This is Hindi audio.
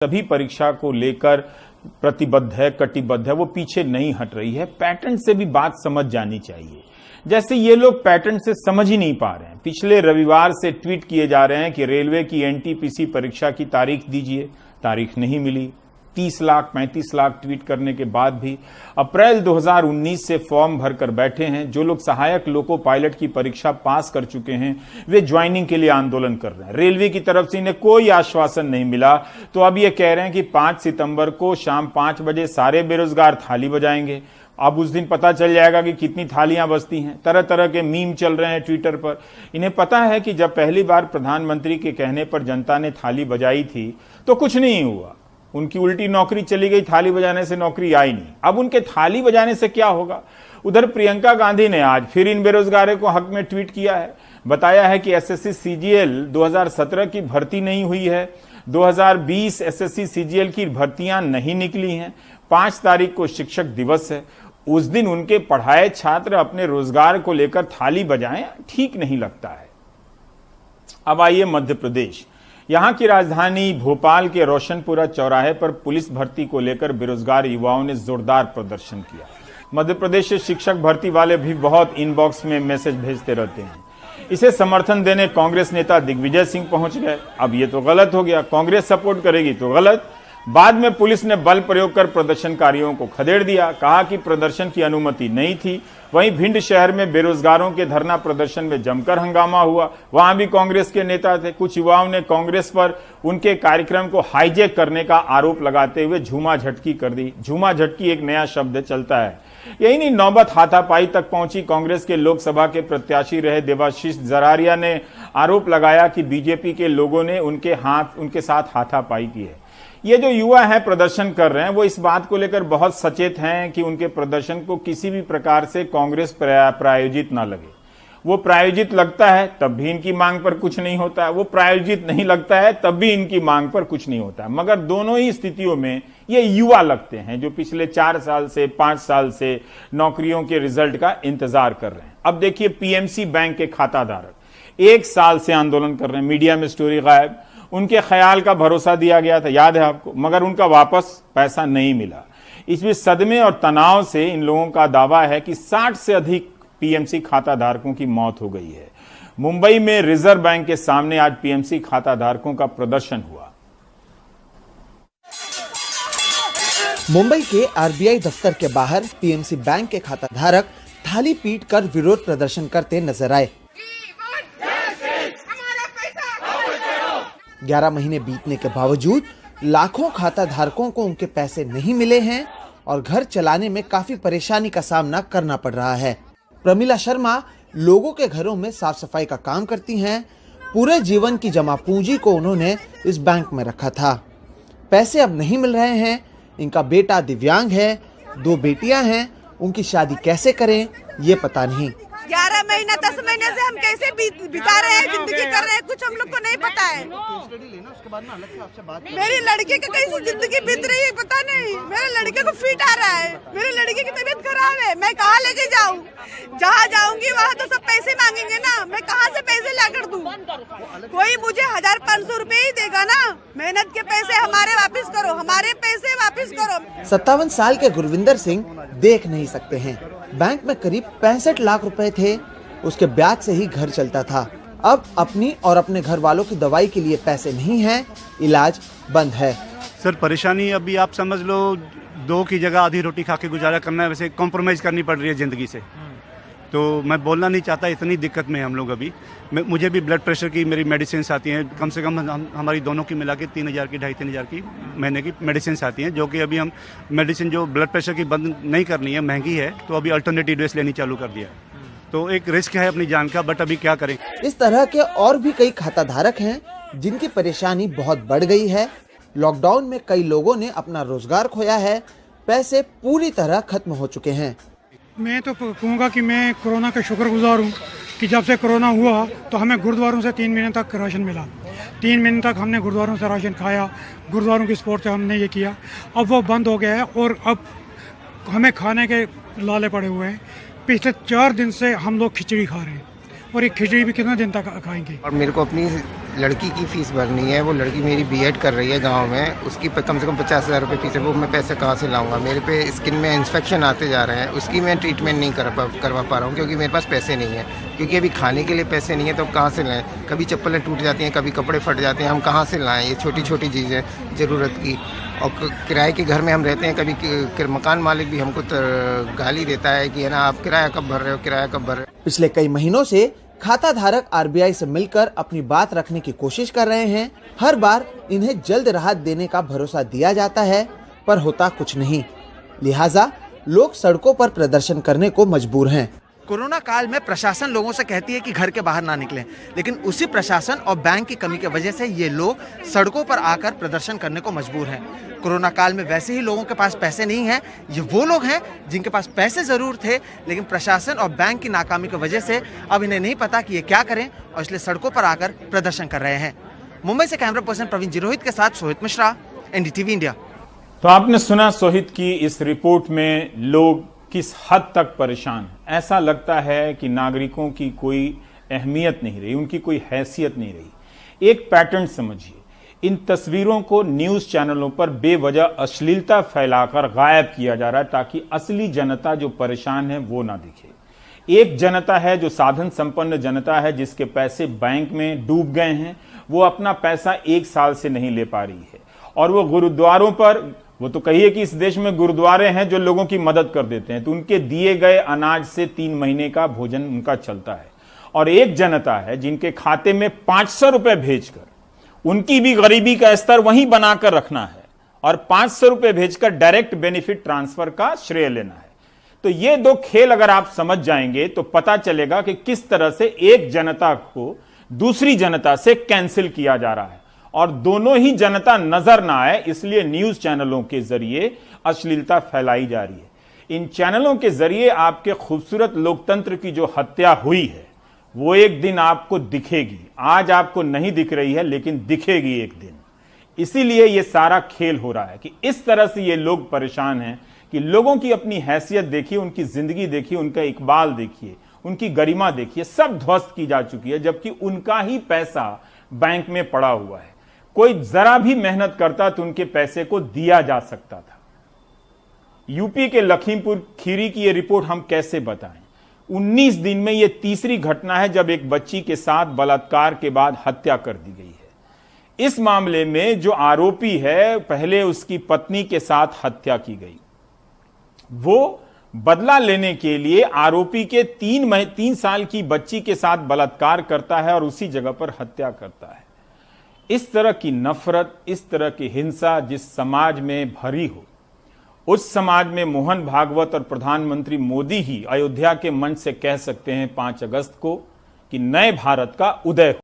सभी परीक्षा को लेकर प्रतिबद्ध है, कटिबद्ध है, वो पीछे नहीं हट रही है। पैटर्न से भी बात समझ जानी चाहिए। जैसे ये लोग पैटर्न से समझ ही नहीं पा रहे हैं। पिछले रविवार से ट्वीट किए जा रहे हैं कि रेलवे की एनटीपीसी परीक्षा की तारीख दीजिए, तारीख नहीं मिली। 30 लाख 35 लाख ट्वीट करने के बाद भी अप्रैल 2019 से फॉर्म भरकर बैठे हैं। जो लोग सहायक लोको पायलट की परीक्षा पास कर चुके हैं वे ज्वाइनिंग के लिए आंदोलन कर रहे हैं। रेलवे की तरफ से इन्हें कोई आश्वासन नहीं मिला, तो अब ये कह रहे हैं कि 5 सितंबर को शाम 5 बजे सारे बेरोजगार थाली बजाएंगे। अब उस दिन पता चल जाएगा कि कितनी थालियां बजती हैं। तरह तरह के मीम चल रहे हैं ट्विटर पर। इन्हें पता है कि जब पहली बार प्रधानमंत्री के कहने पर जनता ने थाली बजाई थी तो कुछ नहीं हुआ, उनकी उल्टी नौकरी चली गई, थाली बजाने से नौकरी आई नहीं। अब उनके थाली बजाने से क्या होगा। उधर प्रियंका गांधी ने आज फिर इन बेरोजगारों को हक में ट्वीट किया है। बताया है कि एसएससी सीजीएल 2017 की भर्ती नहीं हुई है, 2020 एसएससी सीजीएल की भर्तियां नहीं निकली हैं। 5 तारीख को शिक्षक दिवस है, उस दिन उनके पढ़ाए छात्र अपने रोजगार को लेकर थाली बजाएं, ठीक नहीं लगता है। अब आइए मध्य प्रदेश। यहां की राजधानी भोपाल के रोशनपुरा चौराहे पर पुलिस भर्ती को लेकर बेरोजगार युवाओं ने जोरदार प्रदर्शन किया। मध्य प्रदेश से शिक्षक भर्ती वाले भी बहुत इनबॉक्स में मैसेज भेजते रहते हैं। इसे समर्थन देने कांग्रेस नेता दिग्विजय सिंह पहुंच गए। अब ये तो गलत हो गया, कांग्रेस सपोर्ट करेगी तो गलत। बाद में पुलिस ने बल प्रयोग कर प्रदर्शनकारियों को खदेड़ दिया, कहा कि प्रदर्शन की अनुमति नहीं थी। वहीं भिंड शहर में बेरोजगारों के धरना प्रदर्शन में जमकर हंगामा हुआ, वहां भी कांग्रेस के नेता थे। कुछ युवाओं ने कांग्रेस पर उनके कार्यक्रम को हाईजैक करने का आरोप लगाते हुए झूमा झटकी कर दी। झूमा झटकी एक नया शब्द चलता है। यही नहीं, नौबत हाथापाई तक पहुंची। कांग्रेस के लोकसभा के प्रत्याशी रहे देवाशीष जरारिया ने आरोप लगाया कि बीजेपी के लोगों ने उनके साथ हाथापाई की है। ये जो युवा हैं प्रदर्शन कर रहे हैं, वो इस बात को लेकर बहुत सचेत हैं कि उनके प्रदर्शन को किसी भी प्रकार से कांग्रेस प्रायोजित ना लगे। वो प्रायोजित लगता है तब भी इनकी मांग पर कुछ नहीं होता है, वो प्रायोजित नहीं लगता है तब भी इनकी मांग पर कुछ नहीं होता है। मगर दोनों ही स्थितियों में ये युवा लगते हैं जो पिछले 4 साल से 5 साल से नौकरियों के रिजल्ट का इंतजार कर रहे हैं। अब देखिए, पीएमसी बैंक के खाताधारक 1 साल से आंदोलन कर रहे हैं। मीडिया में स्टोरी गायब। उनके ख्याल का भरोसा दिया गया था, याद है आपको, मगर उनका वापस पैसा नहीं मिला। इसमें सदमे और तनाव से इन लोगों का दावा है कि 60 से अधिक पीएमसी खाताधारकों की मौत हो गई है। मुंबई में रिजर्व बैंक के सामने आज पीएमसी खाताधारकों का प्रदर्शन हुआ। मुंबई के आरबीआई दफ्तर के बाहर पीएमसी बैंक के खाताधारक थाली पीटकर विरोध प्रदर्शन करते नजर आए। 11 महीने बीतने के बावजूद लाखों खाता धारकों को उनके पैसे नहीं मिले हैं और घर चलाने में काफी परेशानी का सामना करना पड़ रहा है। प्रमिला शर्मा लोगों के घरों में साफ सफाई का काम करती हैं। पूरे जीवन की जमा पूंजी को उन्होंने इस बैंक में रखा था। पैसे अब नहीं मिल रहे हैं। इनका बेटा दिव्यांग है, 2 बेटियां हैं। उनकी शादी कैसे करें ये पता नहीं। 11 महीना 10 महीने से हम कैसे बिता रहे हैं, जिंदगी कर रहे हैं, कुछ हम लोग को नहीं पता है। मेरी लड़की की कैसी जिंदगी बीत रही है पता नहीं। मेरे लड़के को फिट आ रहा है, मेरे लड़के की तबीयत खराब है, मैं कहाँ लेके जाऊँ। जहाँ जाऊंगी वहाँ तो सब पैसे मांगेंगे ना, मैं कहाँ से पैसे ला कर दूँ। कोई मुझे 1500 रुपए ही देगा ना। मेहनत के पैसे हमारे वापिस करो, हमारे पैसे वापिस करो। 57 साल के गुरविंदर सिंह देख नहीं सकते हैं। बैंक में करीब 65 लाख रुपए थे, उसके ब्याज से ही घर चलता था। अब अपनी और अपने घर वालों की दवाई के लिए पैसे नहीं हैं, इलाज बंद है। सर परेशानी अभी आप समझ लो 2 की जगह आधी रोटी खा के गुजारा करना है, वैसे कॉम्प्रोमाइज़ करनी पड़ रही है ज़िंदगी से। तो मैं बोलना नहीं चाहता, इतनी दिक्कत में हम लोग अभी। मुझे भी ब्लड प्रेशर की मेरी मेडिसिन आती हैं, कम से कम हमारी दोनों की मिला के 3000 की 2500 की महीने की मेडिसिन आती हैं, जो कि अभी हम मेडिसिन जो ब्लड प्रेशर की बंद नहीं करनी है, महंगी है, तो अभी अल्टरनेटिव ड्रेस लेनी चालू कर दिया। तो एक रिस्क है अपनी जान का, बट अभी क्या करें। इस तरह के और भी कई खाताधारक हैं जिनकी परेशानी बहुत बढ़ गई है। लॉकडाउन में कई लोगों ने अपना रोजगार खोया है, पैसे पूरी तरह खत्म हो चुके हैं। मैं तो कहूँगा कि मैं कोरोना का शुक्रगुजार हूँ कि जब से कोरोना हुआ तो हमें गुरुद्वारों से 3 महीने तक राशन मिला। 3 महीने तक हमने गुरुद्वारों से राशन खाया, गुरुद्वारों की सपोर्ट से हमने ये किया। अब वो बंद हो गया है और अब हमें खाने के लाले पड़े हुए हैं। पिछले 4 दिन से हम लोग खिचड़ी खा रहे हैं और एक खिचड़ी भी कितना दिन तक खाएंगे। और मेरे को अपनी लड़की की फ़ीस भरनी है। वो लड़की मेरी बीएड कर रही है गांव में, उसकी कम से कम 50,000 रुपये फ़ीस है। वो मैं पैसे कहाँ से लाऊंगा? मेरे पे स्किन में इन्फेक्शन आते जा रहे हैं, उसकी मैं ट्रीटमेंट नहीं करवा पा रहा हूँ क्योंकि मेरे पास पैसे नहीं है। क्योंकि अभी खाने के लिए पैसे नहीं है तो कहाँ से लाएँ? कभी चप्पलें टूट जाती हैं, कभी कपड़े फट जाते हैं, हम कहाँ से लाएँ? ये छोटी छोटी चीज़ें ज़रूरत की। और किराए के घर में हम रहते हैं, कभी मकान मालिक भी हमको गाली देता है कि है ना, आप किराया कब भर रहे हो, किराया कब भर रहे हो। पिछले कई महीनों से खाता धारक आरबीआई से मिलकर अपनी बात रखने की कोशिश कर रहे हैं। हर बार इन्हें जल्द राहत देने का भरोसा दिया जाता है, पर होता कुछ नहीं। लिहाजा लोग सड़कों पर प्रदर्शन करने को मजबूर हैं। कोरोना काल में प्रशासन लोगों से कहती है कि घर के बाहर ना निकलें, लेकिन उसी प्रशासन और बैंक की कमी की वजह से ये लोग सड़कों पर आकर प्रदर्शन करने को मजबूर हैं। कोरोना काल में वैसे ही लोगों के पास पैसे नहीं हैं। ये वो लोग हैं जिनके पास पैसे जरूर थे, लेकिन प्रशासन और बैंक की नाकामी की वजह से अब इन्हें नहीं पता कि ये क्या करें, और इसलिए सड़कों पर आकर प्रदर्शन कर रहे हैं। मुंबई से कैमरा पर्सन प्रवीण जिरोहित के साथ सोहित मिश्रा, एनडीटीवी इंडिया। तो आपने सुना सोहित की इस रिपोर्ट में लोग किस हद तक परेशान हैं। ऐसा लगता है कि नागरिकों की कोई अहमियत नहीं रही, उनकी कोई हैसियत नहीं रही। एक पैटर्न समझिए, इन तस्वीरों को न्यूज चैनलों पर बेवजह अश्लीलता फैलाकर गायब किया जा रहा है ताकि असली जनता जो परेशान है वो ना दिखे। एक जनता है जो साधन संपन्न जनता है, जिसके पैसे बैंक में डूब गए हैं, वो अपना पैसा 1 साल से नहीं ले पा रही है, और वो गुरुद्वारों पर, वो तो कहिए कि इस देश में गुरुद्वारे हैं जो लोगों की मदद कर देते हैं, तो उनके दिए गए अनाज से 3 महीने का भोजन उनका चलता है। और एक जनता है जिनके खाते में 500 रुपए भेजकर उनकी भी गरीबी का स्तर वहीं बनाकर रखना है, और 500 रुपए भेजकर डायरेक्ट बेनिफिट ट्रांसफर का श्रेय लेना है। तो ये दो खेल अगर आप समझ जाएंगे तो पता चलेगा कि किस तरह से एक जनता को दूसरी जनता से कैंसिल किया जा रहा है, और दोनों ही जनता नजर ना आए इसलिए न्यूज चैनलों के जरिए अश्लीलता फैलाई जा रही है। इन चैनलों के जरिए आपके खूबसूरत लोकतंत्र की जो हत्या हुई है वो एक दिन आपको दिखेगी। आज आपको नहीं दिख रही है, लेकिन दिखेगी एक दिन। इसीलिए ये सारा खेल हो रहा है कि इस तरह से ये लोग परेशान हैं कि लोगों की अपनी हैसियत देखिए, उनकी जिंदगी देखिए, उनका इकबाल देखिए, उनकी गरिमा देखिए, सब ध्वस्त की जा चुकी है, जबकि उनका ही पैसा बैंक में पड़ा हुआ है। कोई जरा भी मेहनत करता तो उनके पैसे को दिया जा सकता था। यूपी के लखीमपुर खीरी की यह रिपोर्ट हम कैसे बताएं। 19 दिन में यह तीसरी घटना है जब एक बच्ची के साथ बलात्कार के बाद हत्या कर दी गई है। इस मामले में जो आरोपी है, पहले उसकी पत्नी के साथ हत्या की गई। वो बदला लेने के लिए आरोपी के 3 साल की बच्ची के साथ बलात्कार करता है और उसी जगह पर हत्या करता है। इस तरह की नफरत, इस तरह की हिंसा जिस समाज में भरी हो, उस समाज में मोहन भागवत और प्रधानमंत्री मोदी ही अयोध्या के मंच से कह सकते हैं 5 अगस्त को कि नए भारत का उदय हो।